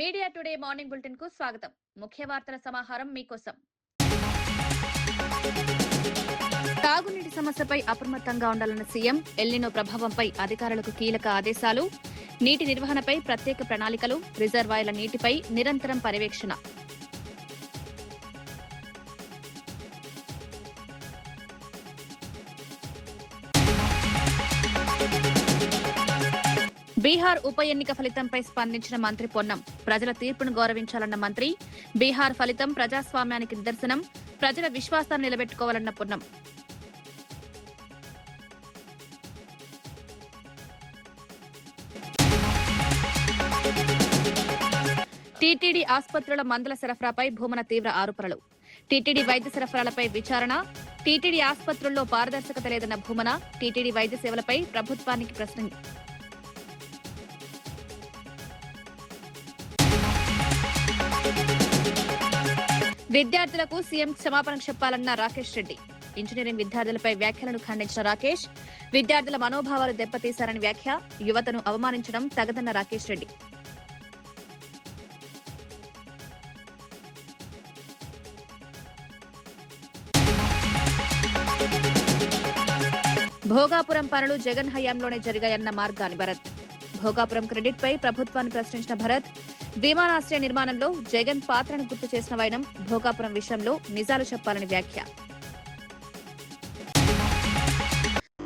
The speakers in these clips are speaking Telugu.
మీడియా టుడే మార్నింగ్ బులెటిన్ కు స్వాగతం. ముఖ్య వార్తల సమాహారం మీకోసం. తాగునీటి సమస్యపై అప్రమత్తంగా ఉండాలన్న సీఎం, ఎల్నినో ప్రభావంపై అధికారులకు కీలక ఆదేశాలు, నీటి నిర్వహణపై ప్రత్యేక ప్రణాళికలు, రిజర్వాయర్ల నీటిపై నిరంతరం పర్యవేక్షణ. బీహార్ ఉప ఎన్నిక ఫలితంపై స్పందించిన మంత్రి పొన్నం, ప్రజల తీర్పును గౌరవించాలన్న మంత్రి, బీహార్ ఫలితం ప్రజాస్వామ్యానికి నిదర్శనం, ప్రజల విశ్వాసాన్ని నిలబెట్టుకోవాలన్న పొన్నం. టీటీడీ ఆసుపత్రుల మందుల సరఫరాపై భూమన తీవ్ర ఆరోపణలు. టీటీడీ వైద్య సరఫరాలపై విచారణ, టీటీడీ ఆసుపత్రుల్లో పారదర్శకత లేదన్న భూమన, టీటీడీ వైద్య సేవలపై ప్రభుత్వానికి ప్రశ్న. విద్యార్థులకు సీఎం క్షమాపణ చెప్పాలన్న రాకేష్ రెడ్డి. ఇంజనీరింగ్ విద్యార్థులపై వ్యాఖ్యలను ఖండించిన రాకేష్, విద్యార్థుల మనోభావాలు దెబ్బతీశారని వ్యాఖ్య, యువతను అవమానించడం తగదన్న రాకేష్ రెడ్డి. భోగాపురం పనులు జగన్ హయాంలోనే జరిగాయన్న మార్గాని భరత్. భోగాపురం క్రెడిట్ పై ప్రభుత్వాన్ని ప్రశ్నించిన భరత్, విమానాశ్రయ నిర్మాణంలో జగన్ పాత్రను గుర్తు చేసిన వైనం, భోగాపురం విషయంలో నిజాలు చెప్పాలని వ్యాఖ్య.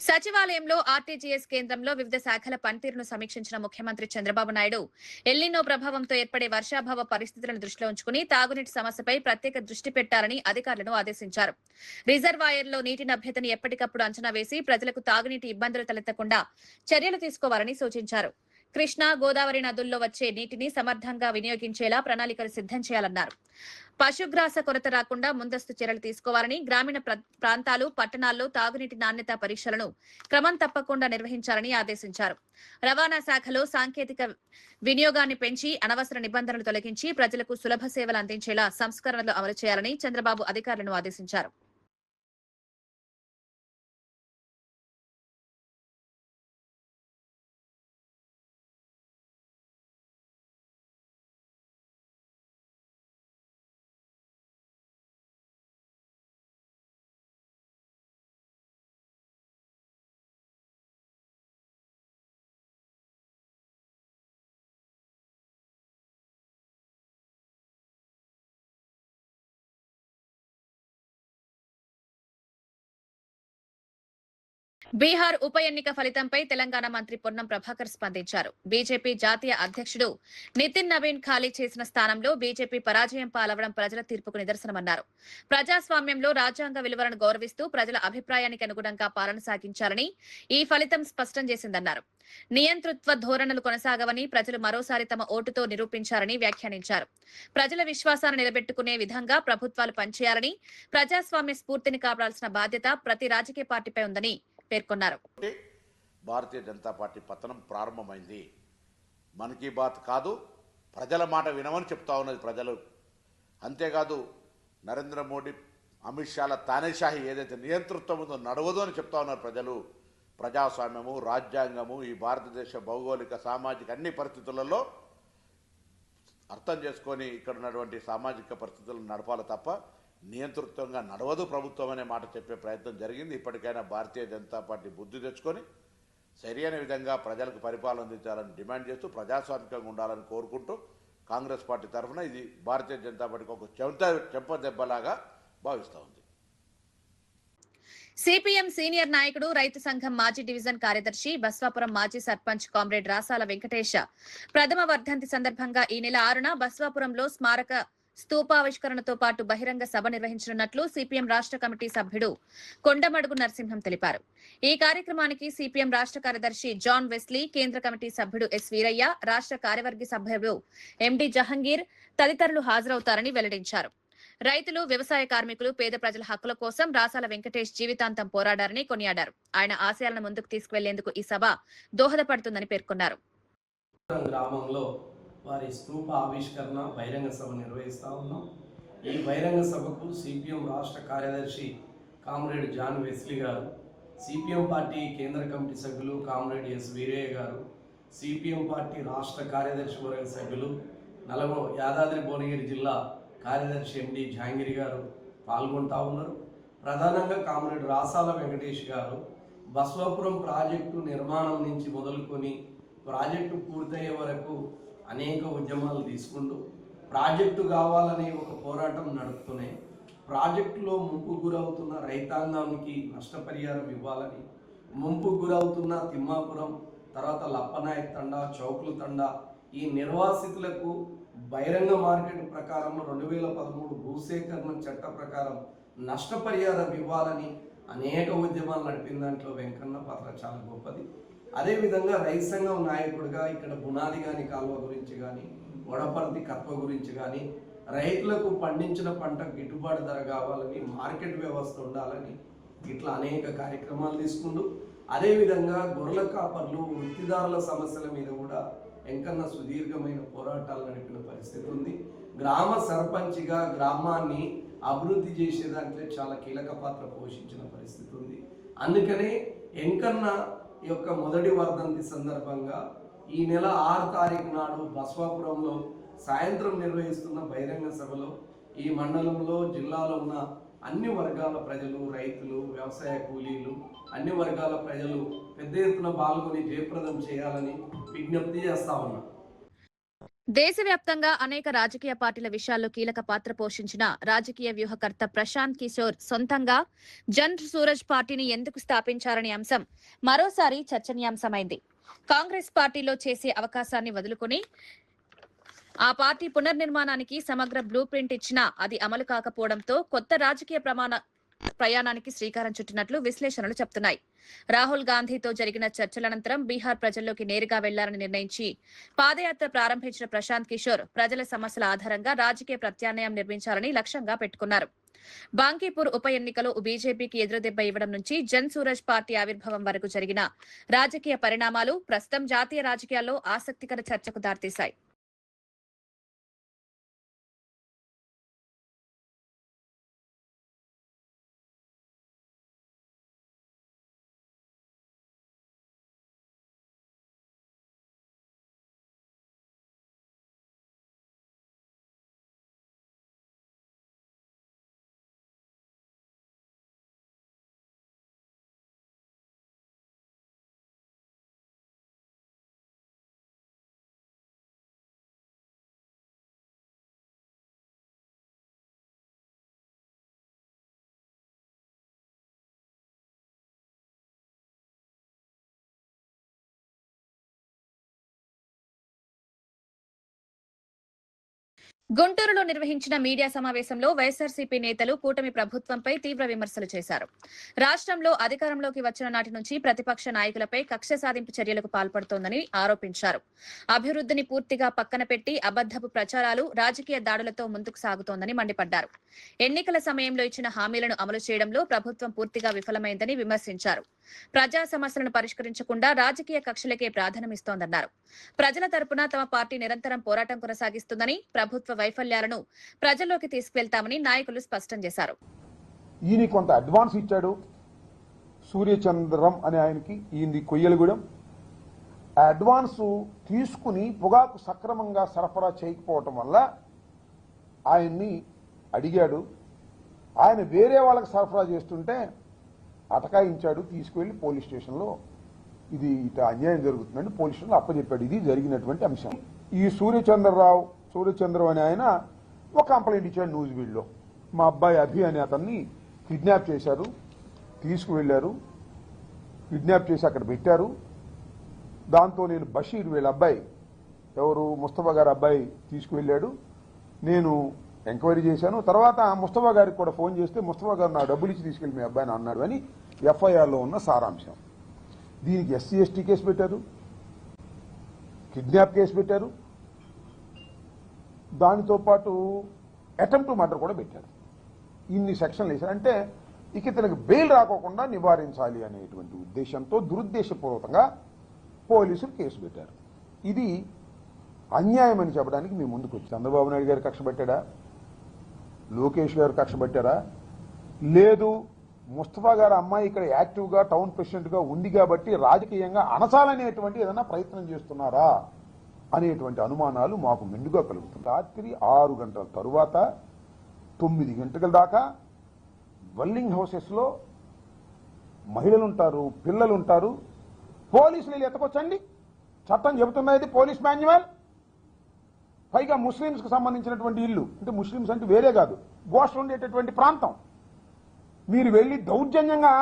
సచివాలయంలో ఆర్టీజీఎస్ కేంద్రంలో వివిధ శాఖల పనితీరును సమీక్షించిన ముఖ్యమంత్రి చంద్రబాబు నాయుడు, ఎల్నినో ప్రభావంతో ఏర్పడే వర్షాభావ పరిస్థితులను దృష్టిలో ఉంచుకుని తాగునీటి సమస్యపై ప్రత్యేక దృష్టి పెట్టాలని అధికారులను ఆదేశించారు. రిజర్వాయర్లో నీటి లభ్యతను ఎప్పటికప్పుడు అంచనా వేసి ప్రజలకు తాగునీటి ఇబ్బందులు తలెత్తకుండా చర్యలు తీసుకోవాలని సూచించారు. కృష్ణా, గోదావరి నదుల్లో వచ్చే నీటిని సమర్థంగా వినియోగించేలా ప్రణాళికలు సిద్ధం చేయాలన్నారు. పశుగ్రాస కొరత రాకుండా ముందస్తు చర్యలు తీసుకోవాలని, గ్రామీణ ప్రాంతాలు, పట్టణాల్లో తాగునీటి నాణ్యత పరీక్షలను క్రమం తప్పకుండా నిర్వహించాలని ఆదేశించారు. రవాణా శాఖలో సాంకేతిక వినియోగాన్ని పెంచి అనవసర నిబంధనలు తొలగించి ప్రజలకు సులభ సేవలు అందించేలా సంస్కరణలు అమలు చేయాలని చంద్రబాబు అధికారులను ఆదేశించారు. బీహార్ ఉప ఎన్నిక ఫలితంపై తెలంగాణ మంత్రి పొన్నం ప్రభాకర్ స్పందించారు. బీజేపీ జాతీయ అధ్యక్షుడు నితిన్ నవీన్ ఖాళీ చేసిన స్థానంలో బీజేపీ పరాజయం పాలవడం ప్రజల తీర్పుకు నిదర్శనమన్నారు. ప్రజాస్వామ్యంలో రాజ్యాంగ విలువలను గౌరవిస్తూ ప్రజల అభిప్రాయానికి అనుగుణంగా పాలన సాగించాలని ఈ ఫలితం స్పష్టం చేసిందన్నారు. నియంతృత్వ ధోరణులు కొనసాగవని ప్రజలు మరోసారి తమ ఓటుతో నిరూపించారని వ్యాఖ్యానించారు. ప్రజల విశ్వాసాన్ని నిలబెట్టుకునే విధంగా ప్రభుత్వాలు పనిచేయాలని, ప్రజాస్వామ్య స్ఫూర్తిని కాపాడాల్సిన బాధ్యత ప్రతి రాజకీయ పార్టీపై ఉందని పేర్కొన్నారు. భారతీయ జనతా పార్టీ పతనం ప్రారంభమైంది. మన్ కీ బాత్ కాదు, ప్రజల మాట వినమని చెప్తా ఉన్నది ప్రజలు. అంతేకాదు నరేంద్ర మోడీ, అమిత్ షాల తానేషాహి ఏదైతే నియంతృత్వం ఉందో నడవదు అని చెప్తా ఉన్నారు ప్రజలు. ప్రజాస్వామ్యము, రాజ్యాంగము, ఈ భారతదేశ భౌగోళిక, సామాజిక అన్ని పరిస్థితులలో అర్థం చేసుకొని ఇక్కడ ఉన్నటువంటి సామాజిక పరిస్థితులను నడపాలి తప్ప నియంతృత్వంగా నడవదు ప్రభుత్వం అనే మాట చెప్పే ప్రయత్నం జరిగింది. ఇప్పటికైనా భారతీయ జనతా పార్టీ బుద్ధి తెచ్చుకొని సరైన విధంగా ప్రజలకు పరిపాలన అందించాలని డిమాండ్ చేస్తూ ప్రజాస్వామికంగా ఉండాలని కోరుకుంటూ కాంగ్రెస్ పార్టీ తరఫున ఇది భారతీయ జనతా పార్టీకి ఒక చెంపదెబ్బలాగా భావిస్తూ ఉంది. సిపిఎం సీనియర్ నాయకుడు, రైతు సంఘం మాజీ డివిజన్ కార్యదర్శి, బస్వాపురం మాజీ సర్పంచ్ కామ్రేడ్ రాసాల వెంకటేశ ప్రథమ వర్ధంతి సందర్భంగా ఈ నెల 6న బస్వాపురంలో స్మారక స్తూపావిష్కరణతో పాటు బహిరంగ సభ నిర్వహించనున్నట్లు సిపిఎం రాష్ట్ర కమిటీ సభ్యుడు కొండమడుగు నరసింహం తెలిపారు. ఈ కార్యక్రమానికి సిపిఎం రాష్ట్ర కార్యదర్శి జాన్ వెస్లీ, కేంద్ర కమిటీ సభ్యుడు ఎస్ వీరయ్య, రాష్ట్ర కార్యవర్గ సభ్యుడు ఎండి జహంగీర్ తదితరులు హాజరవుతారని వెల్లడించారు. రైతులు, వ్యవసాయ కార్మికులు, పేద ప్రజల హక్కుల కోసం రాసాల వెంకటేష్ జీవితాంతం పోరాడారని కొనియాడారు. ఆయన ఆశయాలను ముందుకు తీసుకువెళ్లేందుకు ఈ సభ దోహదపడుతుందని పేర్కొన్నారు. గ్రామంలో వారి స్తూప ఆవిష్కరణ బహిరంగ సభ నిర్వహిస్తా ఉన్నాం. ఈ బహిరంగ సభకు సిపిఎం రాష్ట్ర కార్యదర్శి కామ్రేడ్ జాన్ వెస్లీ గారు, సిపిఎం పార్టీ కేంద్ర కమిటీ సభ్యులు కామ్రేడ్ ఎస్ వీరయ్య గారు, సిపిఎం పార్టీ రాష్ట్ర కార్యదర్శి వర్గ సభ్యులు యాదాద్రి భువనగిరి జిల్లా కార్యదర్శి ఎండి జహాంగీర్ గారు పాల్గొంటా ఉన్నారు. ప్రధానంగా కామ్రేడ్ రాసాల వెంకటేష్ గారు బస్వాపురం ప్రాజెక్టు నిర్మాణం నుంచి మొదలుకొని ప్రాజెక్టు పూర్తయ్యే వరకు అనేక ఉద్యమాలు తీసుకుంటూ ప్రాజెక్టు కావాలనే ఒక పోరాటం నడుపుతూనే ప్రాజెక్టులో ముంపు గురవుతున్న రైతాంగానికి నష్టపరిహారం ఇవ్వాలని, ముంపు గురవుతున్న తిమ్మాపురం, తర్వాత లప్పనాయక్ తండా, చౌకుల తండా ఈ నిర్వాసితులకు బహిరంగ మార్కెట్ ప్రకారం 2013 భూసేకరణ చట్ట ప్రకారం నష్టపరిహారం ఇవ్వాలని అనేక ఉద్యమాలు నడిపిన దాంట్లో వెంకన్న పాత్ర చాలా గొప్పది. అదేవిధంగా రైతు సంఘం నాయకుడిగా ఇక్కడ బునాది గాని కాలువ గురించి కానీ, వడపర్తి కత్వ గురించి కానీ, రైతులకు పండించిన పంట గిట్టుబాటు ధర కావాలని, మార్కెట్ వ్యవస్థ ఉండాలని ఇట్లా అనేక కార్యక్రమాలు తీసుకుంటూ, అదేవిధంగా గొర్రెల కాపర్లు వృత్తిదారుల సమస్యల మీద కూడా వెంకన్న సుదీర్ఘమైన పోరాటాలు నడిపిన పరిస్థితి ఉంది. గ్రామ సర్పంచ్గా గ్రామాన్ని అభివృద్ధి చేసే దాంట్లో చాలా కీలక పాత్ర పోషించిన పరిస్థితి ఉంది. అందుకనే వెంకన్న యొక్క మొదటి వర్ధంతి సందర్భంగా ఈ నెల 6 తారీఖు నాడు బస్వాపురంలో సాయంత్రం నిర్వహిస్తున్న బహిరంగ సభలో ఈ మండలంలో జిల్లాలో ఉన్న అన్ని వర్గాల ప్రజలు, రైతులు, వ్యవసాయ కూలీలు, అన్ని వర్గాల ప్రజలు పెద్ద ఎత్తున పాల్గొని జయప్రదం చేయాలని విజ్ఞప్తి చేస్తా ఉన్నా. దేశవ్యాప్తంగా అనేక రాజకీయ పార్టీల విషయాల్లో కీలక పాత్ర పోషించిన రాజకీయ వ్యూహకర్త ప్రశాంత్ కిషోర్ సొంతంగా జన్ సూరజ్ పార్టీని ఎందుకు స్థాపించారనే అంశం మరోసారి చర్చనీయాంశమైంది. కాంగ్రెస్ పార్టీలో చేసే అవకాశాన్ని వదులుకుని ఆ పార్టీ పునర్నిర్మాణానికి సమగ్ర బ్లూ ప్రింట్ ఇచ్చినా అది అమలు కాకపోవడంతో కొత్త రాజకీయ ప్రయాణానికి శ్రీకారం చుట్టినట్లు విశ్లేషణలు చెప్తున్నాయి. రాహుల్ గాంధీతో జరిగిన చర్చల అనంతరం బీహార్ ప్రజల్లోకి నేరుగా వెళ్లాలని నిర్ణయించి పాదయాత్ర ప్రారంభించిన ప్రశాంత్ కిషోర్ ప్రజల సమస్యల ఆధారంగా రాజకీయ ప్రత్యామ్నాయం నిర్మించాలని లక్ష్యంగా పెట్టుకున్నారు. బాంకీపూర్ ఉప ఎన్నికలో బీజేపీకి ఎదురుదెబ్బ ఇవ్వడం నుంచి జన్ సూరజ్ పార్టీ ఆవిర్భావం వరకు జరిగిన రాజకీయ పరిణామాలు ప్రస్తుతం జాతీయ రాజకీయాల్లో ఆసక్తికర చర్చకు దారితీశాయి. గుంటూరులో నిర్వహించిన మీడియా సమావేశంలో వైఎస్ఆర్సీపీ నేతలు కూటమి ప్రభుత్వంపై తీవ్ర విమర్శలు చేశారు. రాష్ట్రంలో అధికారంలోకి వచ్చిన నాటి నుంచి ప్రతిపక్ష నాయకులపై కక్ష సాధింపు చర్యలకు పాల్పడుతోందని ఆరోపించారు. అభివృద్ధిని పూర్తిగా పక్కన పెట్టి అబద్ధపు ప్రచారాలు, రాజకీయ దాడులతో ముందుకు సాగుతోందని మండిపడ్డారు. ఎన్నికల సమయంలో ఇచ్చిన హామీలను అమలు చేయడంలో ప్రభుత్వం పూర్తిగా విఫలమైందని విమర్శించారు. ప్రజా సమస్యలను పరిష్కరించకుండా రాజకీయ కక్షలకే ప్రాధాన్యమిస్తోందన్నారు. ప్రజల తరపున తమ పార్టీ నిరంతరం పోరాటం కొనసాగిస్తుందని, ప్రభుత్వ వైఫల్యాలను ప్రజల్లోకి తీసుకెళ్తామని నాయకులు స్పష్టం చేశారు. ఈయన కొంత అడ్వాన్స్ ఇచ్చాడు సూర్యచంద్రం అనే ఆయనకి, ఈయనది కొయ్యలగూడెం. ఆ అడ్వాన్స్ తీసుకుని పొగాకు సక్రమంగా సరఫరా చేయకపోవటం వల్ల ఆయన్ని అడిగాడు. ఆయన వేరే వాళ్ళకి సరఫరా చేస్తుంటే అటకాయించాడు, తీసుకువెళ్లి పోలీస్ స్టేషన్లో ఇది ఇట అన్యాయం జరుగుతుందని పోలీస్ స్టేషన్లో అప్పచెప్పాడు. ఇది జరిగినటువంటి అంశం. ఈ సూర్యచంద్రం అనే ఆయన ఒక కంప్లైంట్ ఇచ్చాడు న్యూజివీడ్లో. మా అబ్బాయి అభి అనే అతన్ని కిడ్నాప్ చేశారు, తీసుకువెళ్లారు, కిడ్నాప్ చేసి అక్కడ పెట్టారు. దాంతో నేను బషీర్ వీళ్ళ అబ్బాయి, ఎవరు ముస్తఫా గారి అబ్బాయి తీసుకువెళ్ళాడు, నేను ఎంక్వైరీ చేశాను. తర్వాత ముస్తఫా గారికి కూడా ఫోన్ చేస్తే ముస్తఫా గారు నా డబ్బులు ఇచ్చి తీసుకెళ్లి మీ అబ్బాయిని అన్నాడు అని ఎఫ్ఐఆర్లో ఉన్న సారాంశం. దీనికి ఎస్సీ ఎస్టీ కేసు పెట్టారు, కిడ్నాప్ కేసు పెట్టారు, దానితో పాటు అటెంప్ట్ మర్డర్ కూడా పెట్టారు. ఇన్ని సెక్షన్లు వేశారు. అంటే ఇక ఇతనికి బెయిల్ రాకోకుండా నివారించాలి అనేటువంటి ఉద్దేశంతో దురుద్దేశపూర్వకంగా పోలీసులు కేసు పెట్టారు. ఇది అన్యాయం అని చెప్పడానికి మేము ముందుకు వచ్చి, చంద్రబాబు నాయుడు గారు కక్ష పెట్టాడా, లోకేష్ గారు కక్ష పెట్టారా, లేదు ముస్తఫా గారి అమ్మాయి ఇక్కడ యాక్టివ్గా టౌన్ ప్రెసిడెంట్గా ఉంది కాబట్టి రాజకీయంగా అనసాలనేటువంటి ఏదైనా ప్రయత్నం చేస్తున్నారా అనేటువంటి అనుమానాలు మాకు మెండుగా కలుగుతుంది. రాత్రి 6 గంటల తరువాత 9 గంటల దాకా వెల్లింగ్ హౌసెస్లో మహిళలు ఉంటారు, పిల్లలు ఉంటారు. పోలీసులు వీళ్ళు ఎత్తకొచ్చండి, చట్టం చెబుతున్నది పోలీస్ మాన్యువల్. పైగా ముస్లింస్కి సంబంధించినటువంటి ఇల్లు, అంటే ముస్లింస్ అంటే వేరే కాదు, గోష్ఠ ఉండేటటువంటి ప్రాంతం. మీరు వెళ్ళి దౌర్జన్యంగా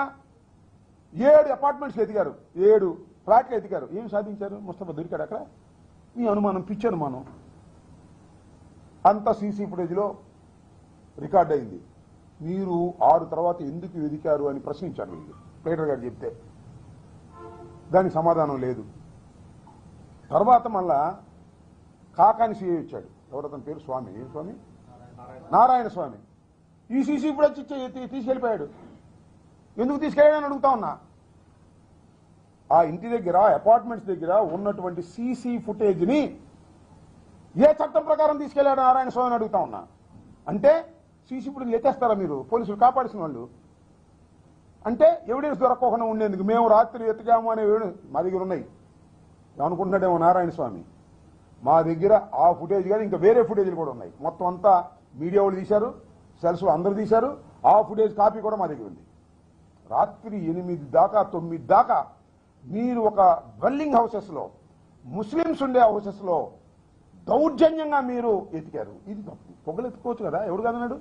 7 అపార్ట్మెంట్స్లు ఎదిగారు, 7 ఫ్లాట్లు ఎదిగారు. ఏం సాధించారు? ముస్తఫా దొరికాడు అక్కడ. మీ అనుమానం పిచ్చి అనుమానం. అంత సీసీ ఫుటేజ్లో రికార్డ్ అయింది. మీరు 6 తర్వాత ఎందుకు వెదికారు అని ప్రశ్నించారు వీళ్ళు. ప్లేటర్ గారు చెప్తే దానికి సమాధానం లేదు. తర్వాత మళ్ళా కాకాని సీఏ వచ్చాడు. ఎవరతని పేరు? స్వామి. ఏం స్వామి? నారాయణ స్వామి. ఈ సీసీ ఫుటేజ్ తీసుకెళ్ళిపోయాడు. ఎందుకు తీసుకెళ్ళాడని అడుగుతా ఉన్నా. ఆ ఇంటి దగ్గర, అపార్ట్మెంట్స్ దగ్గర ఉన్నటువంటి సీసీ ఫుటేజ్ని ఏ చట్టం ప్రకారం తీసుకెళ్లాడు నారాయణ స్వామి అని అడుగుతా ఉన్నా. అంటే సీసీ ఫుటేజ్ ఎత్తేస్తారా మీరు? పోలీసులు కాపాడిసిన వాళ్ళు అంటే ఎవిడెన్స్ దొరకకుండా ఉండేందుకు మేము రాత్రి ఎత్తుకాము అనే మా దగ్గర ఉన్నాయి అనుకుంటున్నాడేమో నారాయణ స్వామి. మా దగ్గర ఆ ఫుటేజ్ కానీ ఇంకా వేరే ఫుటేజ్లు కూడా ఉన్నాయి. మొత్తం అంతా మీడియా వాళ్ళు తీశారు, సెల్స్ అందరూ తీశారు. ఆ ఫుటేజ్ కాపీ కూడా మా దగ్గర ఉంది. రాత్రి 8 దాకా 9 దాకా మీరు ఒక వెల్లింగ్ హౌసెస్లో, ముస్లిమ్స్ ఉండే హౌసెస్లో దౌర్జన్యంగా మీరు ఎతికారు. ఇది తప్పు. పొగలెత్తుకోవచ్చు కదా, ఎవడు కాదన్నాడు?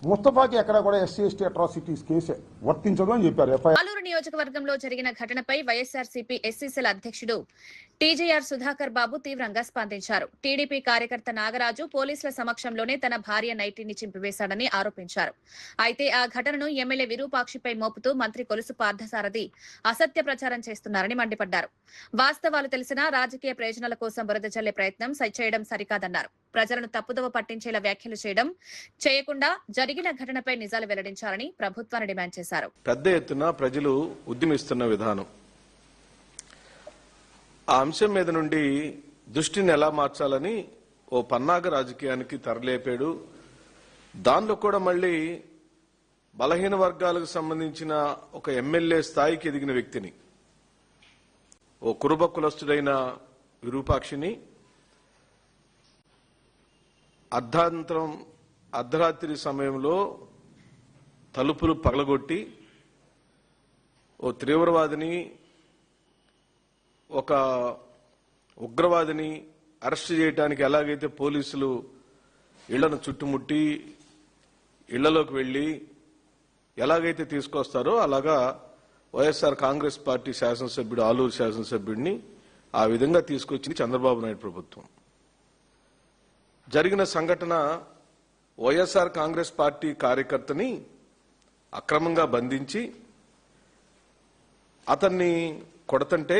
ముస్తఫాకి ఎక్కడ కూడా ఎస్సీ ఎస్టీ అట్రాసిటీస్ కేసే వర్తించదు అని చెప్పారు. ఆలూరు నియోజకవర్గంలో జరిగిన ఘటనపై వైఎస్ఆర్సీపీ ఎస్సీసీల అధ్యక్షుడు టీజేఆర్ సుధాకర్ బాబు తీవ్రంగా స్పందించారు. టీడీపీ కార్యకర్త నాగరాజు పోలీసుల సమక్షంలోనే తన భార్య నైటీని చింపివేశాడని ఆరోపించారు. అయితే ఆ ఘటనను ఎమ్మెల్యే విరూపాక్షిపై మోపుతూ మంత్రి కొలుసు పార్థసారథి అసత్య ప్రచారం చేస్తున్నారని మండిపడ్డారు. వాస్తవాలు తెలిసినా రాజకీయ ప్రయోజనాల కోసం బురద జల్లే ప్రయత్నం చేయడం సరికాదన్నారు. ప్రజలను తప్పుదోవ పట్టించేలా వ్యాఖ్యలు చేయకుండా జరిగిన ఘటనపై నిజాలు వెల్లడించాలని ప్రభుత్వాన్ని డిమాండ్ చేశారు. పెద్ద ఎత్తున ప్రజలు ఉద్యమిస్తున్న విధానం, ఆ అంశం మీద నుండి దృష్టిని ఎలా మార్చాలని ఓ పన్నాగ రాజకీయానికి తరలేపాడు. దానిలో కూడా మళ్లీ బలహీన వర్గాలకు సంబంధించిన ఒక ఎమ్మెల్యే స్థాయికి ఎదిగిన వ్యక్తిని, ఓ కురుబ కులస్తుడైన విరూపాక్షిని అర్ధరాత్రి సమయంలో తలుపులు పగలగొట్టి ఓ తీవ్రవాదిని, ఒక ఉగ్రవాదిని అరెస్ట్ చేయడానికి ఎలాగైతే పోలీసులు ఇళ్లను చుట్టుముట్టి ఇళ్లలోకి వెళ్లి ఎలాగైతే తీసుకొస్తారో అలాగా వైఎస్ఆర్ కాంగ్రెస్ పార్టీ శాసనసభ్యుడు, ఆలూరు శాసనసభ్యుడిని ఆ విధంగా తీసుకొచ్చింది చంద్రబాబు నాయుడు ప్రభుత్వం. జరిగిన సంఘటన వైఎస్ఆర్ కాంగ్రెస్ పార్టీ కార్యకర్తని అక్రమంగా బంధించి అతన్ని కొడతంటే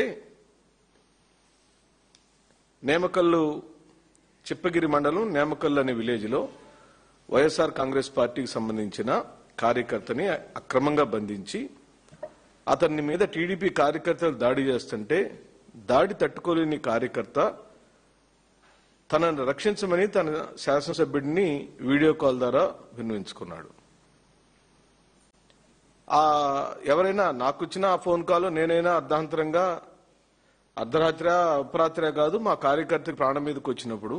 నేమకల్లు, చిప్పగిరి మండలం నేమకల్లు అనే విలేజ్లో వైఎస్ఆర్ కాంగ్రెస్ పార్టీకి సంబంధించిన కార్యకర్తని అక్రమంగా బంధించి అతని మీద టీడీపీ కార్యకర్తలు దాడి చేస్తుంటే దాడి తట్టుకోలేని కార్యకర్త తనను రక్షించమని తన శాసనసభ్యుడిని వీడియో కాల్ ద్వారా విన్నవించుకున్నాడు. ఎవరైనా నాకు వచ్చిన ఆ ఫోన్ కాల్ నేనైనా అర్ధాంతరంగా అర్ధరాత్రి అపరాత్రి కాదు, మా కార్యకర్తకి ప్రాణం మీదకి వచ్చినప్పుడు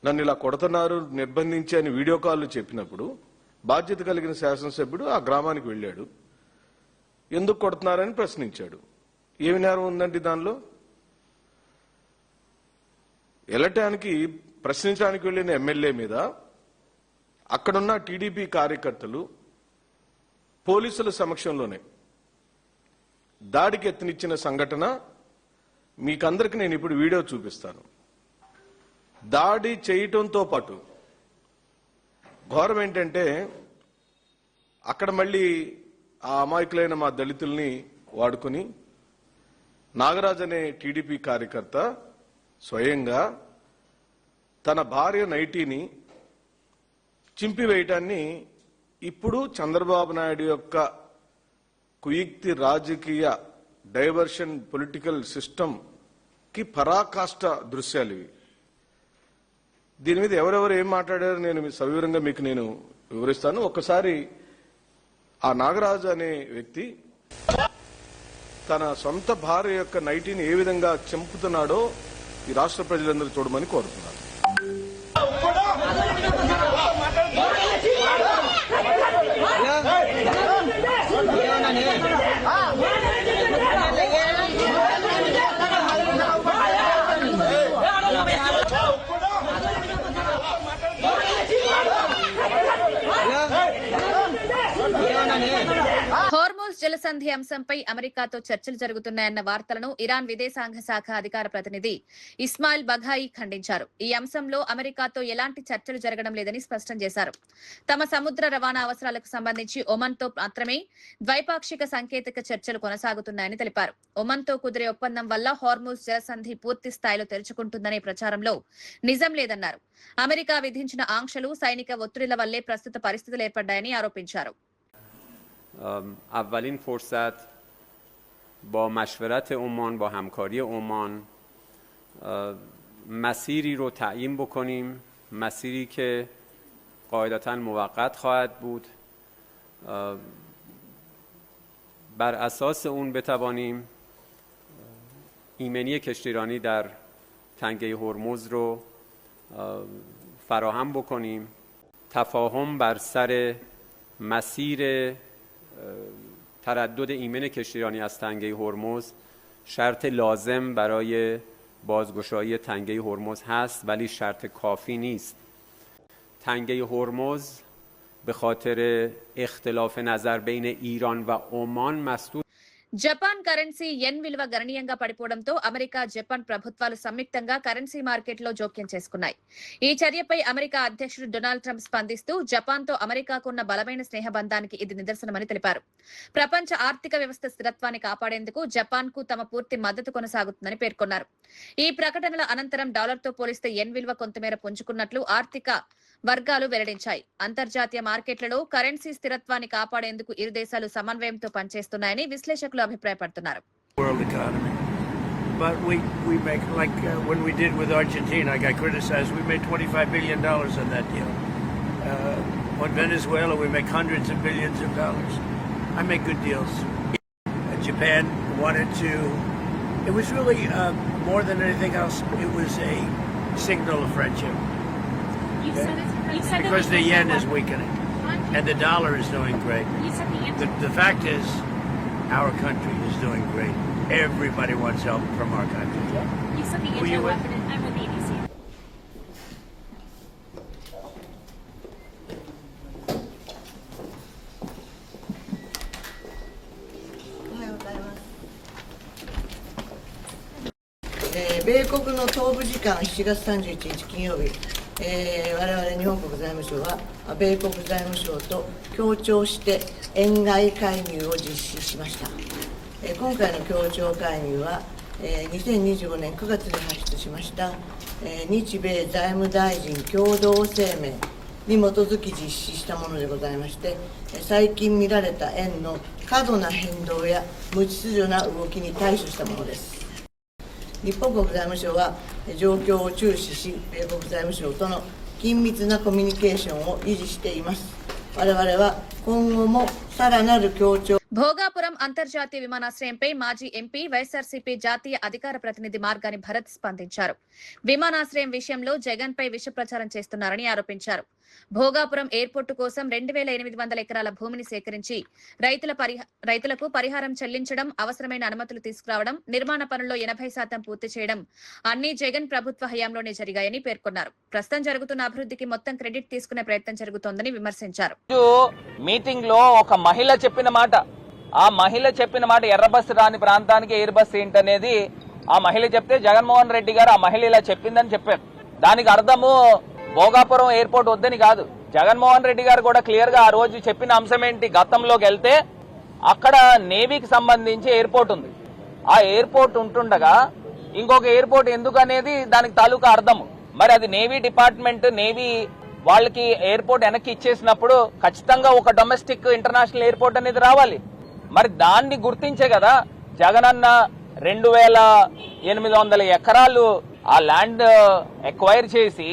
నన్ను ఇలా కొడుతున్నారు నిర్బంధించి అని వీడియో కాల్ చెప్పినప్పుడు బాధ్యత కలిగిన శాసనసభ్యుడు ఆ గ్రామానికి వెళ్ళాడు. ఎందుకు కొడుతున్నారని ప్రశ్నించాడు. ఏమి నేరం ఉందండి దానిలో? వెళ్ళటానికి ప్రశ్నించడానికి వెళ్లిన ఎమ్మెల్యే మీద అక్కడున్న టీడీపీ కార్యకర్తలు పోలీసుల సమక్షంలోనే దాడికి ఎత్తునిచ్చిన సంఘటన మీకందరికి నేను ఇప్పుడు వీడియో చూపిస్తాను. దాడి చేయటంతో పాటు ఘోరం ఏంటంటే అక్కడ మళ్ళీ ఆ అమాయకులైన మా దళితుల్ని వాడుకుని నాగరాజ్ అనే టీడీపీ కార్యకర్త స్వయంగా తన భార్య నైటీని చింపివేయటాన్ని ఇప్పుడు చంద్రబాబు నాయుడు యొక్క కుయుక్తి రాజకీయ డైవర్షన్ పొలిటికల్ సిస్టమ్ కి పరాకాష్ట దృశ్యాలు ఇవి. దీని మీద ఎవరెవరు ఏం మాట్లాడారో నేను సవివరంగా మీకు నేను వివరిస్తాను. ఒక్కసారి ఆ నాగరాజు అనే వ్యక్తి తన సొంత భార్య యొక్క నైటీని ఏ విధంగా చంపుతున్నాడో ఈ రాష్ట్ర ప్రజలందరూ చూడమని కోరుతున్నాను. హోర్మోజ్ జలసంధి అంశంపై అమెరికాతో చర్చలు జరుగుతున్నాయన్న వార్తలను ఇరాన్ విదేశాంగ శాఖ అధికార ప్రతినిధి ఇస్మాయిల్ బఘాయి ఖండించారు. ఈ అంశంలో అమెరికాతో ఎలాంటి చర్చలు జరగడం లేదని స్పష్టం చేశారు. తమ సముద్ర రవాణా అవసరాలకు సంబంధించి ఒమన్తో మాత్రమే ద్వైపాక్షిక సాంకేతిక చర్చలు కొనసాగుతున్నాయని తెలిపారు. ఒమన్తో కుదిరే ఒప్పందం వల్ల హోర్మోజ్ జలసంధి పూర్తి స్థాయిలో తెరుచుకుంటుందనే ప్రచారంలో నిజం లేదన్నారు. అమెరికా విధించిన ఆంక్షలు సైనిక ఒత్తిడిల వల్లే ప్రస్తుత పరిస్థితులు ఏర్పడ్డాయని ఆరోపించారు. اولین فرصت با مشورت عمان با همکاری عمان مسیری رو تعیین بکنیم، مسیری که قاعدتاً موقت خواهد بود، بر اساس اون بتوانیم ایمنی کشتیرانی در تنگه هرمز رو فراهم بکنیم. تفاهم بر سر مسیر تردد ایمن کشتیرانی از تنگه هرمز شرط لازم برای بازگشایی تنگه هرمز هست، ولی شرط کافی نیست. تنگه هرمز به خاطر اختلاف نظر بین ایران و عمان مسدود. జపాన్ కరెన్సీ యెన్ విలువ గణనీయంగా పడిపోవడంతో అమెరికా, జపాన్ ప్రభుత్వాలు సంయుక్తంగా కరెన్సీ మార్కెట్లో జోక్యం చేసుకున్నాయి. ఈ చర్యపై అమెరికా అధ్యక్షుడు డొనాల్డ్ ట్రంప్ స్పందిస్తూ జపాన్తో అమెరికాకున్న బలమైన స్నేహబంధానికి ఇది నిదర్శనమని తెలిపారు. ప్రపంచ ఆర్థిక వ్యవస్థ స్థిరత్వాన్ని కాపాడేందుకు జపాన్కు తమ పూర్తి మద్దతు కొనసాగుతుందని పేర్కొన్నారు. ఈ ప్రకటనల అనంతరం డాలర్తో పోలిస్తే యెన్ విలువ కొంతమేర పుంజుకున్నట్లు ఆర్థిక వర్గాలు వెల్లడించాయి. అంతర్జాతీయ మార్కెట్లలో కరెన్సీ స్థిరత్వాన్ని కాపాడేందుకు ఇరు దేశాలు సమన్వయంతో పనిచేస్తున్నాయని విశ్లేషకులు అభిప్రాయపడుతున్నారు. World economy, but we make when we did with Argentina, I got criticized. We made $25 billion on that deal. On Venezuela, we make hundreds of billions of dollars. I make good deals. Japan wanted to. It was really more than anything else. It was a signal of friendship. Because the yen is weakening and the dollar is doing great. The fact is, our country is doing great. Everybody wants help from our country. You said the anti-weapon, and I'm with the ABC.米国の東部時間7月31日金曜日、我々日本国財務省は米国財務省と協調して円買い介入を実施しました。今回の協調介入は2025年9月に発出しました日米財務大臣共同声明に基づき実施したものでございまして、最近見られた円の過度な変動や無秩序な動きに対処したものです。日本国財務省は状況を注視し、米国財務省との緊密なコミュニケーションを維持しています。我々は今後もさらなる協調。భోగాపురం అంతర్జాతీయ విమానాశ్రయంపై మాజీ ఎంపీ, వైఎస్ఆర్సీపీ జాతీయ అధికార ప్రతినిధి మార్గాని భరత్ స్పందించారు. విమానాశ్రయం విషయంలో జగన్ పై విష ప్రచారం చేస్తున్నారని ఆరోపించారు. భోగాపురం ఎయిర్పోర్టు కోసం 2800 ఎకరాల భూమిని సేకరించి రైతులకు పరిహారం చెల్లించడం, అవసరమైన అనుమతులు తీసుకురావడం, నిర్మాణ పనుల్లో 80% పూర్తి చేయడం అన్ని జగన్ ప్రభుత్వ హయాంలోనే జరిగాయని పేర్కొన్నారు. ప్రస్తుతం జరుగుతున్న అభివృద్ధికి మొత్తం క్రెడిట్ తీసుకునే ప్రయత్నం జరుగుతోందని విమర్శించారు. మీటింగ్ లో ఒక మహిళ చెప్పిన మాట, ఆ మహిళ చెప్పిన మాట ఎర్ర బస్సు రాని ప్రాంతానికి ఎయిర్ బస్ ఏంటనేది ఆ మహిళ చెప్తే జగన్మోహన్ రెడ్డి గారు ఆ మహిళ ఇలా చెప్పిందని చెప్పారు. దానికి అర్థము భోగాపురం ఎయిర్పోర్ట్ వద్దని కాదు. జగన్మోహన్ రెడ్డి గారు కూడా క్లియర్ గా ఆ రోజు చెప్పిన అంశం ఏంటి, గతంలోకి వెళ్తే అక్కడ నేవీకి సంబంధించి ఎయిర్పోర్ట్ ఉంది. ఆ ఎయిర్పోర్ట్ ఉంటుండగా ఇంకొక ఎయిర్పోర్ట్ ఎందుకు అనేది దానికి తాలూకా అర్థము. మరి అది నేవీ డిపార్ట్మెంట్, నేవీ వాళ్ళకి ఎయిర్పోర్ట్ వెనక్కి ఇచ్చేసినప్పుడు ఖచ్చితంగా ఒక డొమెస్టిక్ ఇంటర్నేషనల్ ఎయిర్పోర్ట్ అనేది రావాలి. మరి దాన్ని గుర్తించే కదా జగనన్న 2800 ఎకరాలు ఆ ల్యాండ్ ఎక్వైర్ చేసి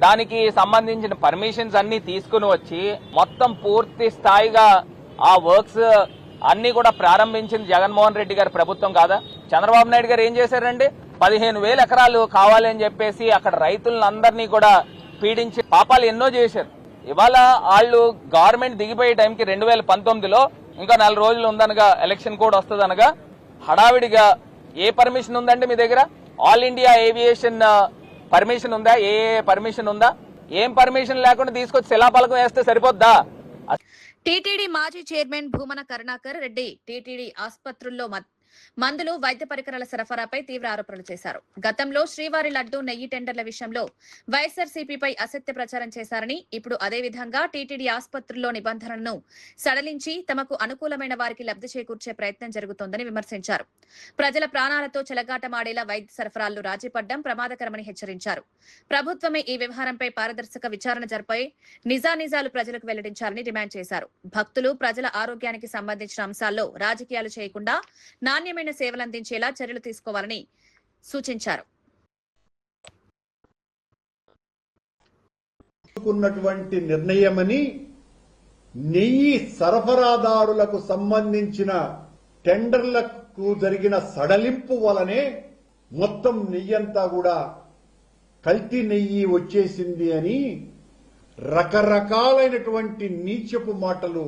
దానికి సంబంధించిన పర్మిషన్స్ అన్ని తీసుకుని వచ్చి మొత్తం పూర్తి స్థాయిగా ఆ వర్క్స్ అన్ని కూడా ప్రారంభించింది జగన్మోహన్ రెడ్డి గారి ప్రభుత్వం కాదా? చంద్రబాబు నాయుడు గారు ఏం చేశారండి? 15,000 ఎకరాలు కావాలి అని చెప్పేసి అక్కడ రైతులందరినీ కూడా పీడించి పాపాలు ఎన్నో చేశారు. ఇవాళ వాళ్ళు గవర్నమెంట్ దిగిపోయే టైంకి 2019లో ఇంకా 4 రోజులు ఉందనగా ఎలక్షన్ కోడ్ వస్తుందనగా హడావిడిగా ఏ పర్మిషన్ ఉందండి మీ దగ్గర? ఆల్ ఇండియా ఏవియేషన్ పర్మిషన్ ఉందా? ఏ పర్మిషన్ ఉందా? ఏం పర్మిషన్ లేకుండా తీసుకొచ్చి శిలాఫలకం వేస్తే సరిపోద్దా? టీటీడీ మాజీ చైర్మన్ భూమన కరుణాకర్ రెడ్డి టీటీడీ ఆసుపత్రుల్లో మందులు, వైద్య పరికరాల సరఫరాపై తీవ్ర ఆరోపణలు చేశారు. గతంలో శ్రీవారి లడ్డు, నెయ్యి టెండర్ల విషయంలో వైఎస్ఆర్సీపీపై అసత్య ప్రచారం చేశారని, ఇప్పుడు అదే విధంగా టీటీడీ ఆసుపత్రుల్లో నిబంధనలను సడలించి తమకు అనుకూలమైన వారికి లబ్ధి చేకూర్చే ప్రయత్నం జరుగుతోందని విమర్శించారు. ప్రజల ప్రాణాలతో చెలగాటమాడేలా వైద్య సరఫరాల్లో రాజీపడ్డం ప్రమాదకరమని హెచ్చరించారు. ప్రభుత్వమే ఈ వ్యవహారంపై పారదర్శక విచారణ జరిపే నిజానిజాలు ప్రజలకు వెల్లడించాలని డిమాండ్ చేశారు. భక్తులు, ప్రజల ఆరోగ్యానికి సంబంధించిన అంశాల్లో రాజకీయాలు చేయకుండా నాణ్యమైన సేవలందించేలా చర్యలు తీసుకోవాలని సూచించారు. నిర్ణయమని నెయ్యి సరఫరాదారులకు సంబంధించిన టెండర్లకు జరిగిన సడలింపు వలనే మొత్తం నెయ్యంతా కూడా కల్తీ నెయ్యి వచ్చేసింది అని రకరకాలైనటువంటి నీచపు మాటలు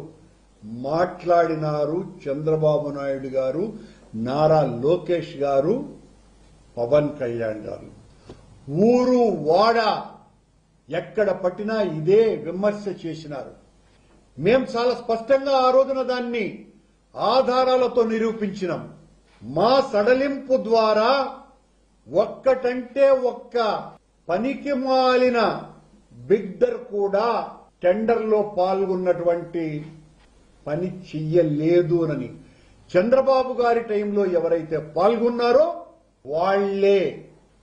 మాట్లాడినారు చంద్రబాబు నాయుడు గారు, నారా లోకేష్ గారు, పవన్ కళ్యాణ్ గారు. ఊరు వాడ ఎక్కడ పట్టినా ఇదే విమర్శ చేసినారు. మేం చాలా స్పష్టంగా ఆ రోజున దాన్ని ఆధారాలతో నిరూపించినాం. మా సడలింపు ద్వారా ఒక్కటంటే ఒక్క పనికి మాలిన బిడ్డర్ కూడా టెండర్లో పాల్గొన్నటువంటి పని చెయ్యలేదు అని చంద్రబాబు గారి టైంలో ఎవరైతే పాల్గొన్నారో వాళ్లే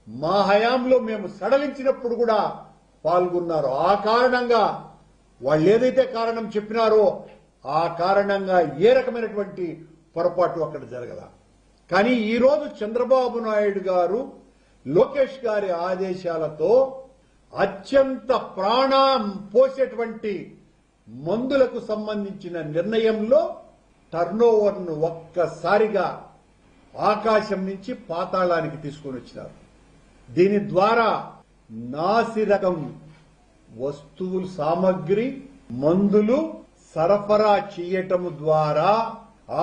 మా హయాంలో మేము సడలించినప్పుడు కూడా పాల్గొన్నారు. ఆ కారణంగా వాళ్ళు ఏదైతే కారణం చెప్పినారో ఆ కారణంగా ఏ రకమైనటువంటి పొరపాటు అక్కడ జరగల. కానీ ఈరోజు చంద్రబాబు నాయుడు గారు, లోకేష్ గారి ఆదేశాలతో అత్యంత ప్రాణం పోసేటువంటి మందులకు సంబంధించిన నిర్ణయంలో టర్నోవర్ను ఒక్కసారిగా ఆకాశం నుంచి పాతాళానికి తీసుకొని వచ్చినారు. దీని ద్వారా నాసిరకం వస్తువులు, సామగ్రి, మందులు సరఫరా చేయటం ద్వారా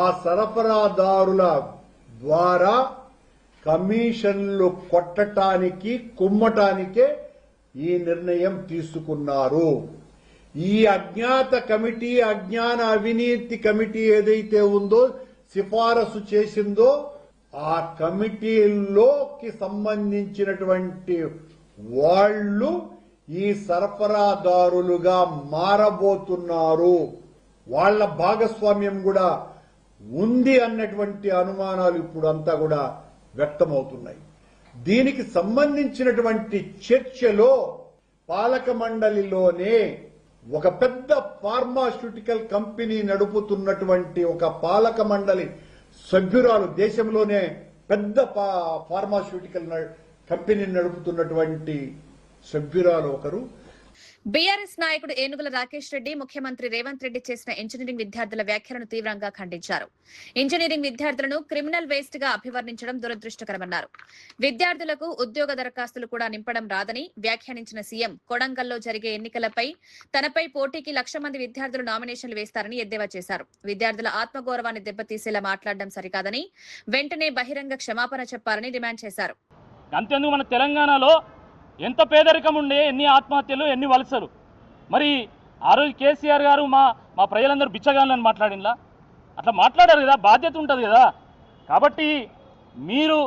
ఆ సరఫరాదారుల ద్వారా కమిషన్లు కొట్టటానికి, కుమ్మటానికే ఈ నిర్ణయం తీసుకున్నారు. ఈ అజ్ఞాత కమిటీ, అజ్ఞాన అవినీతి కమిటీ ఏదైతే ఉందో, సిఫారసు చేసిందో, ఆ కమిటీలోకి సంబంధించినటువంటి వాళ్ళు ఈ సరఫరాదారులుగా మారబోతున్నారు. వాళ్ల భాగస్వామ్యం కూడా ఉంది అన్నటువంటి అనుమానాలు ఇప్పుడు అంతా కూడా వ్యక్తమవుతున్నాయి. దీనికి సంబంధించినటువంటి చర్చలో పాలక మండలిలోనే ఒక పెద్ద ఫార్మాస్యూటికల్ కంపెనీ నడుపుతున్నటువంటి ఒక పాలక మండలి సభ్యురాలు, దేశంలోనే పెద్ద ఫార్మాస్యూటికల్ కంపెనీ నడుపుతున్నటువంటి సభ్యురాలు ఒకరు, బీఆర్ఎస్ నాయకుడు ఏనుగుల రాకేష్ రెడ్డి ముఖ్యమంత్రి రేవంత్ రెడ్డి చేసిన ఇంజనీరింగ్ విద్యార్థుల వ్యాఖ్యలను తీవ్రంగా ఖండించారు. ఇంజనీరింగ్ విద్యార్థులను క్రిమినల్ వేస్ట్ గా అభివర్ణించడం దురదృష్టకరమన్నారు. విద్యార్థులకు ఉద్యోగ దరఖాస్తులు కూడా నింపడం రాదని వ్యాఖ్యానించిన సీఎం కొడంగల్లో జరిగే ఎన్నికలపై తనపై పోటీకి 1,00,000 మంది విద్యార్థులు నామినేషన్లు వేస్తారని ఎద్దేవా చేశారు. విద్యార్థుల ఆత్మగౌరవాన్ని దెబ్బతీసేలా మాట్లాడడం సరికాదని, వెంటనే బహిరంగ క్షమాపణ చెప్పాలని డిమాండ్ చేశారు. అంతేందుకు మన తెలంగాణలో ఎంత పేదరికం ఉండే, ఎన్ని ఆత్మహత్యలు, ఎన్ని వలసలు. మరి ఆ రోజు కేసీఆర్ గారు మా ప్రజలందరూ బిచ్చగాళ్ళని మాట్లాడినలా? అట్లా మాట్లాడారు కదా, బాధ్యత ఉంటుంది కదా. కాబట్టి మీరు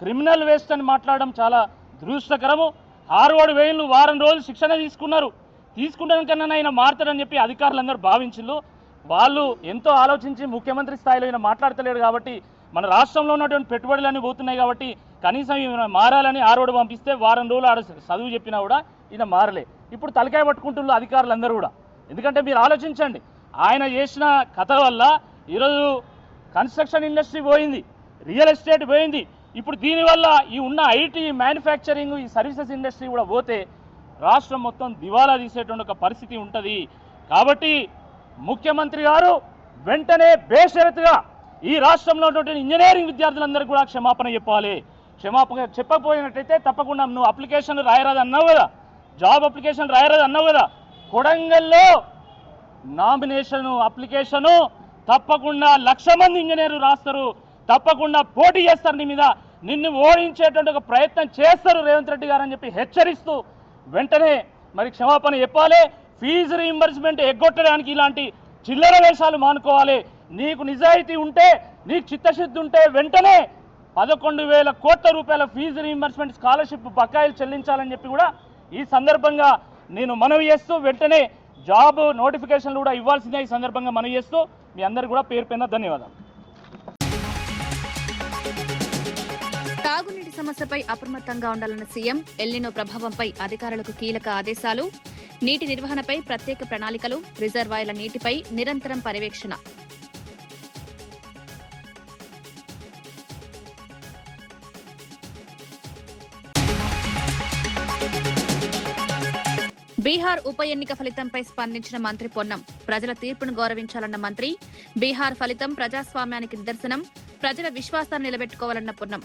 క్రిమినల్ వేస్ట్ అని మాట్లాడడం చాలా దురదృష్టకరము. హార్వర్డ్ వేలు వారం రోజులు శిక్షణ తీసుకున్నాకన్నా ఆయన మారుతాడని చెప్పి అధికారులందరూ భావించిండ్రు. వాళ్ళు ఎంతో ఆలోచించి ముఖ్యమంత్రి స్థాయిలో ఈయన మాట్లాడతలేడు కాబట్టి, మన రాష్ట్రంలో ఉన్నటువంటి పెట్టుబడులన్నీ పోతున్నాయి కాబట్టి కనీసం ఈయన మారాలని ఆరోడు పంపిస్తే వారం రోజులు ఆడ చదువు చెప్పినా కూడా ఈయన మారలే. ఇప్పుడు తలకాయ పట్టుకుంటున్నారు అధికారులందరూ కూడా. ఎందుకంటే మీరు ఆలోచించండి, ఆయన చేసిన కథ వల్ల ఈరోజు కన్స్ట్రక్షన్ ఇండస్ట్రీ పోయింది, రియల్ ఎస్టేట్ పోయింది. ఇప్పుడు దీనివల్ల ఈ ఉన్న ఐటీ, మ్యానుఫ్యాక్చరింగ్, ఈ సర్వీసెస్ ఇండస్ట్రీ కూడా పోతే రాష్ట్రం మొత్తం దివాలా తీసేటువంటి ఒక పరిస్థితి ఉంటుంది. కాబట్టి ముఖ్యమంత్రి గారు వెంటనే బేషరతుగా ఈ రాష్ట్రంలో ఉన్నటువంటి ఇంజనీరింగ్ విద్యార్థులందరికీ కూడా క్షమాపణ చెప్పాలి. క్షమాపణ చెప్పకపోయినట్టయితే తప్పకుండా నువ్వు అప్లికేషన్ రాయరాదు అన్నావు కదా, జాబ్ అప్లికేషన్ రాయరాదు అన్నావు కదా, కొడంగల్లో నామినేషన్ అప్లికేషను తప్పకుండా 1,00,000 మంది ఇంజనీర్లు రాస్తారు, తప్పకుండా పోటీ చేస్తారు నీ మీద, నిన్ను ఓడించేటువంటి ఒక ప్రయత్నం చేస్తారు రేవంత్ రెడ్డి గారు అని చెప్పి హెచ్చరిస్తూ వెంటనే మరి క్షమాపణ చెప్పాలి. ఫీజు రీయింబర్స్మెంట్ ఎగ్గొట్టడానికి ఇలాంటి చిల్లర వేషాలు మానుకోవాలి. నీకు నిజాయితీ ఉంటే, నీకు చిత్తశుద్ధి ఉంటే వెంటనే 11,000 కోట్ల రూపాయల ఫీజు రీయింబర్స్మెంట్ స్కాలర్షిప్ బకాయిలు చెల్లించాలని చెప్పి కూడా ఈ సందర్భంగా నేను మనవి చేస్తూ, వెంటనే జాబ్ నోటిఫికేషన్లు కూడా ఇవ్వాల్సిందే ఈ సందర్భంగా మనవి చేస్తూ మీ అందరికీ కూడా పేరు పైన ధన్యవాదాలు. తాగునీటి సమస్యపై అప్రమత్తంగా ఉండాలన్న సీఎం, ఎల్నినో ప్రభావంపై అధికారులకు కీలక ఆదేశాలు, నీటి నిర్వహణపై ప్రత్యేక ప్రణాళికలు, రిజర్వాయర్ల నీటిపై నిరంతరం పర్యవేక్షణ. బీహార్ ఉప ఎన్నిక ఫలితంపై స్పందించిన మంత్రి పొన్నం, ప్రజల తీర్పును గౌరవించాలన్న మంత్రి, బీహార్ ఫలితం ప్రజాస్వామ్యానికి నిదర్శనం, ప్రజల విశ్వాసాన్ని నిలబెట్టుకోవాలన్న పొన్నం.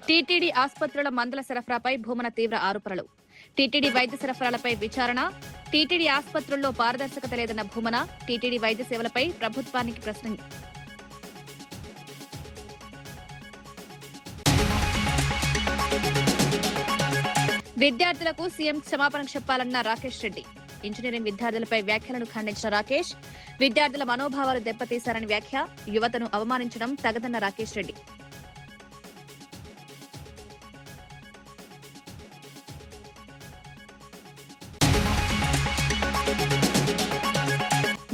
టీటీడీ ఆసుపత్రుల మందుల సరఫరాపై భూమన తీవ్ర ఆరోపణలు, టీటీడీ వైద్య సరఫరాలపై విచారణ, టీటీడీ ఆసుపత్రుల్లో పారదర్శకత లేదన్న భూమన, టీటీడీ వైద్య సేవలపై ప్రభుత్వానికి ప్రశ్న. విద్యార్థులకు సీఎం క్షమాపణ చెప్పాలన్న రాకేష్ రెడ్డి, ఇంజనీరింగ్ విద్యార్థులపై వ్యాఖ్యలను ఖండించిన రాకేష్, విద్యార్థుల మనోభావాలు దెబ్బతీశారని వ్యాఖ్య, యువతను అవమానించడం తగదన్న రాకేష్ రెడ్డి.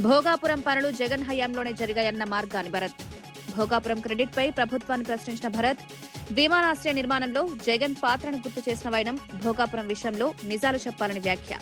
భోగాపురం పనులు జగన్ హయాంలోనే జరిగాయన్న మార్గాని భరత్, భోగాపురం క్రెడిట్ పై ప్రభుత్వాన్ని ప్రశ్నించిన భరత్, విమానాశ్రయ నిర్మాణంలో జగన్ పాత్రను గుర్తు చేసిన వైనం, భోగాపురం విషయంలో నిజాలు చెప్పాలని వ్యాఖ్య.